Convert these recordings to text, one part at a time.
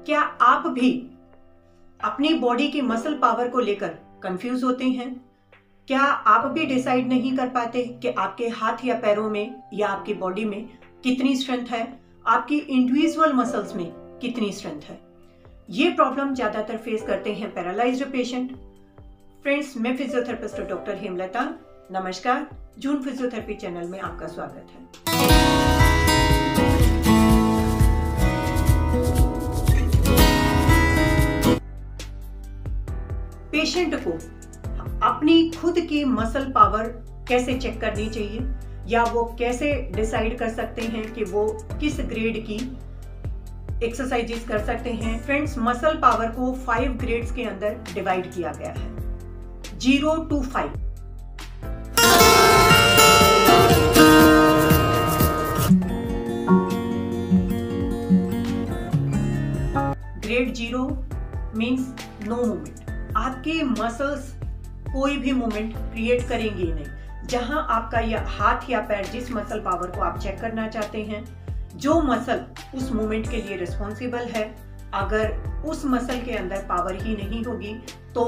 क्या आप भी अपनी बॉडी की मसल पावर को लेकर कंफ्यूज होते हैं? क्या आप भी डिसाइड नहीं कर पाते कि आपके हाथ या पैरों में या आपकी बॉडी में कितनी स्ट्रेंथ है, आपकी इंडिविजुअल मसल्स में कितनी स्ट्रेंथ है? ये प्रॉब्लम ज्यादातर फेस करते हैं पैरालाइज्ड पेशेंट। फ्रेंड्स, मैं फिजियोथेरेपिस्ट डॉक्टर हेमलता। नमस्कार, जून फिजियोथेरेपी चैनल में आपका स्वागत है। पेशेंट को अपनी खुद की मसल पावर कैसे चेक करनी चाहिए या वो कैसे डिसाइड कर सकते हैं कि वो किस ग्रेड की एक्सरसाइजेस कर सकते हैं? फ्रेंड्स, मसल पावर को 5 ग्रेड्स के अंदर डिवाइड किया गया है, 0 to 5। Grade 0 means no movement. आपके मसल्स कोई भी मूवमेंट क्रिएट करेंगे ही नहीं। जहां आपका यह हाथ या पैर, जिस मसल पावर को आप चेक करना चाहते हैं, जो मसल उस मूवमेंट के लिए रिस्पॉन्सिबल है, अगर उस मसल के अंदर पावर ही नहीं होगी तो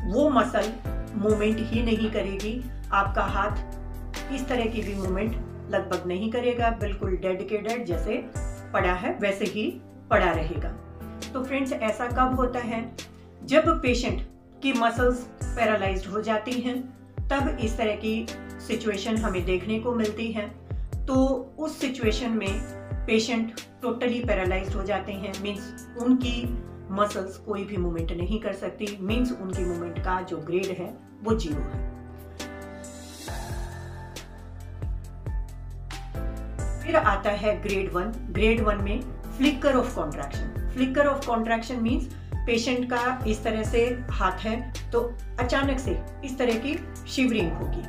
वो मसल मूवमेंट ही नहीं करेगी। आपका हाथ इस तरह की भी मूवमेंट लगभग नहीं करेगा, बिल्कुल डेड के डेड जैसे पड़ा है वैसे ही पड़ा रहेगा। तो फ्रेंड्स, ऐसा कब होता है? जब पेशेंट की मसल्स पैरालाइज्ड हो जाती हैं, तब इस तरह की सिचुएशन हमें देखने को मिलती है। तो उस सिचुएशन में पेशेंट टोटली पैरालाइज्ड हो जाते हैं, मींस उनकी मसल्स कोई भी मूवमेंट नहीं कर सकती, मींस उनकी मूवमेंट का जो ग्रेड है वो 0 है। फिर आता है ग्रेड 1। ग्रेड 1 में flicker of contraction. Flicker of contraction means patient का इस तरह से हाथ है तो अचानक से इस तरह की शिवरिंग होगी,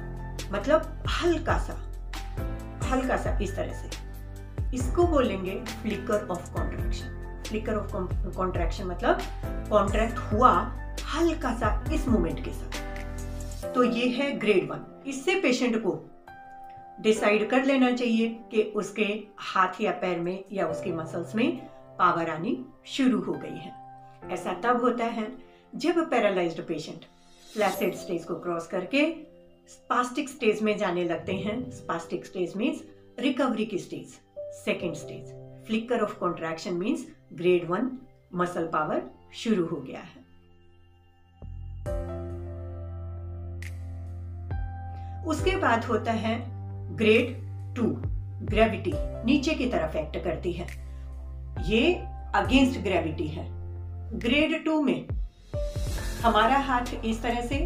मतलब हल्का सा इस तरह से। इसको बोलेंगे flicker of contraction. Flicker of contraction मतलब कॉन्ट्रैक्ट हुआ हल्का सा इस मूवमेंट के साथ। तो ये है ग्रेड 1। इससे पेशेंट को डिसाइड कर लेना चाहिए कि उसके हाथ या पैर में या उसकी मसल्स में पावर आनी शुरू हो गई है। ऐसा तब होता है जब पैरालाइज्ड पेशेंट फ्लैसिड स्टेज को क्रॉस करके स्पास्टिक स्टेज में जाने लगते हैं। स्पास्टिक स्टेज मींस रिकवरी की stage, second stage. Flicker of contraction means grade 1 muscle power शुरू हो गया है। उसके बाद होता है ग्रेड 2। ग्रेविटी नीचे की तरफ एक्ट करती है, ये अगेंस्ट ग्रेविटी है। ग्रेड 2 में हमारा हाथ इस तरह से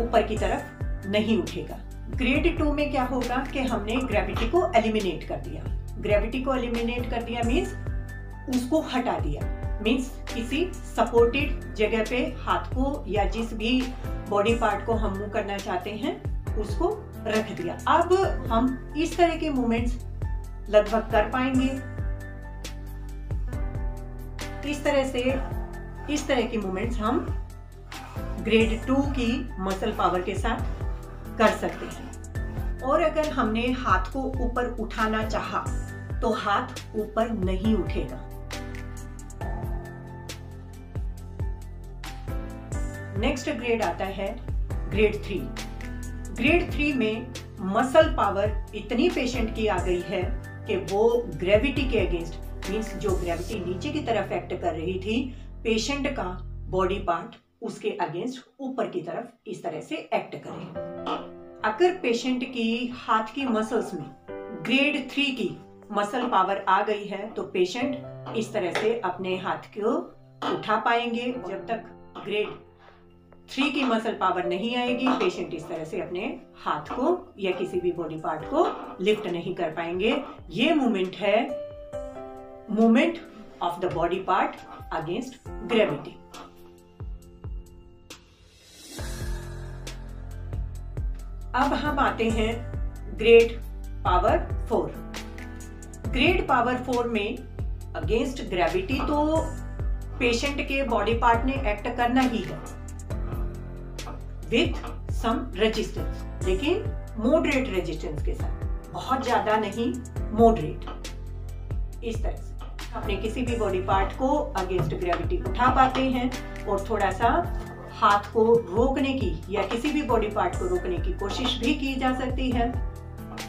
ऊपर की तरफ नहीं उठेगा। ग्रेड 2 में क्या होगा कि हमने ग्रेविटी को एलिमिनेट कर दिया। ग्रेविटी को एलिमिनेट कर दिया मींस उसको हटा दिया, मींस किसी सपोर्टेड जगह पे हाथ को या जिस भी बॉडी पार्ट को हम मूव करना चाहते हैं उसको रख दिया। अब हम इस तरह के मूवमेंट्स लगभग कर पाएंगे। इस तरह की मूवमेंट्स हम ग्रेड 2 की मसल पावर के साथ कर सकते हैं। और अगर हमने हाथ को ऊपर उठाना चाहा तो हाथ ऊपर नहीं उठेगा। नेक्स्ट ग्रेड आता है ग्रेड 3। ग्रेड 3 में मसल पावर इतनी पेशेंट की आ गई है कि वो ग्रेविटी के अगेंस्ट, मींस जो ग्रेविटी नीचे की तरफ एक्ट कर रही थी, पेशेंट का बॉडी पार्ट उसके अगेंस्ट ऊपर की तरफ इस तरह से एक्ट करे। अगर पेशेंट की हाथ की मसल्स में ग्रेड 3 की मसल पावर आ गई है तो पेशेंट इस तरह से अपने हाथ को उठा पाएंगे। जब तक ग्रेड 3 की मसल पावर नहीं आएगी, पेशेंट इस तरह से अपने हाथ को या किसी भी बॉडी पार्ट को लिफ्ट नहीं कर पाएंगे। ये मूवमेंट है movement of the body part against gravity. अब हम आते हैं ग्रेड पावर 4। ग्रेड पावर 4 में अगेंस्ट ग्रेविटी तो पेशेंट के बॉडी पार्ट ने एक्ट करना ही है विथ सम रेजिस्टेंस, लेकिन मॉडरेट रेजिस्टेंस के साथ, बहुत ज्यादा नहीं, मॉडरेट। इस तरह से अपने किसी भी बॉडी पार्ट को अगेंस्ट ग्रेविटी उठा पाते हैं और थोड़ा सा हाथ को रोकने की या किसी भी बॉडी पार्ट को रोकने की कोशिश भी की जा सकती है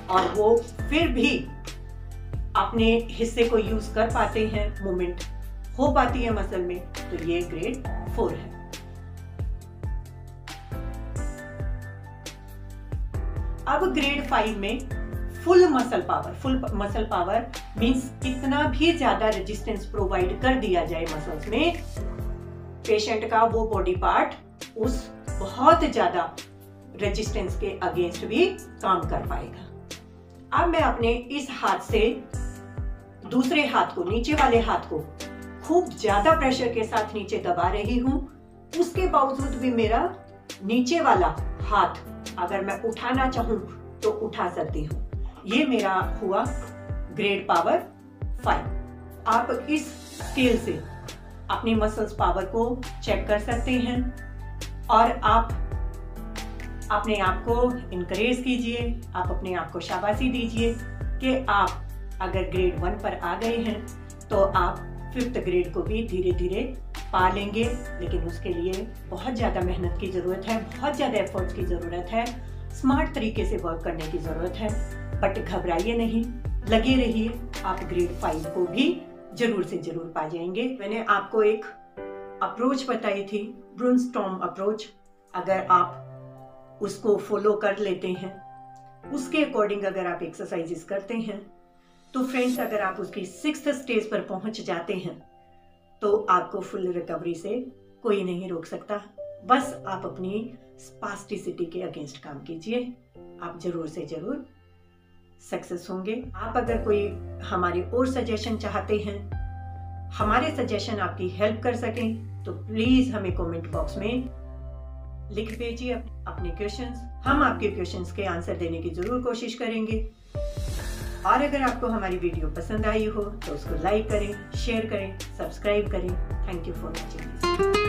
और वो फिर भी अपने हिस्से को यूज कर पाते हैं, मूवमेंट हो पाती है मसल में, तो ये ग्रेड 4 है। अब ग्रेड 5 में फुल मसल पावर मींस कितना भी ज्यादा रेजिस्टेंस प्रोवाइड कर दिया जाए मसल्स में, पेशेंट का वो बॉडी पार्ट उस बहुत ज्यादा रेजिस्टेंस के अगेंस्ट भी काम कर पाएगा। अब मैं अपने इस हाथ से दूसरे हाथ को, नीचे वाले हाथ को खूब ज्यादा प्रेशर के साथ नीचे दबा रही हूं, उसके बावजूद भी मेरा नीचे वाला हाथ अगर मैं उठाना चाहूं तो उठा सकती हूं। ये मेरा हुआ ग्रेड पावर 5। आप इस स्केल से अपनी मसल्स पावर को चेक कर सकते हैं और आप अपने आप को इनकरेज कीजिए, आप अपने आप को शाबाशी दीजिए कि आप अगर ग्रेड 1 पर आ गए हैं तो आप 5th ग्रेड को भी धीरे धीरे पा लेंगे। लेकिन उसके लिए बहुत ज़्यादा मेहनत की ज़रूरत है, बहुत ज़्यादा एफर्ट्स की ज़रूरत है, स्मार्ट तरीके से वर्क करने की ज़रूरत है। बट घबराइए नहीं, लगे रहिए, आप ग्रेड 5 को भी जरूर से जरूर पा जाएंगे। मैंने आपको एक अप्रोच बताई थी, ब्रेनस्टॉर्म अप्रोच। अगर आप उसको फॉलो कर लेते हैं, उसके अकॉर्डिंग अगर आप एक्सरसाइजेस करते हैं, तो फ्रेंड्स अगर आप उसकी 6th स्टेज पर पहुंच जाते हैं तो आपको फुल रिकवरी से कोई नहीं रोक सकता। बस आप अपनी स्पास्टिसिटी के अगेंस्ट काम कीजिए, आप जरूर से जरूर सक्सेस होंगे। आप अगर कोई हमारे और सजेशन चाहते हैं, हमारे सजेशन आपकी हेल्प कर सकें, तो प्लीज हमें कमेंट बॉक्स में लिख भेजिए अपने क्वेश्चंस। हम आपके क्वेश्चंस के आंसर देने की जरूर कोशिश करेंगे। और अगर आपको हमारी वीडियो पसंद आई हो तो उसको लाइक करें, शेयर करें, सब्सक्राइब करें। Thank you for watching.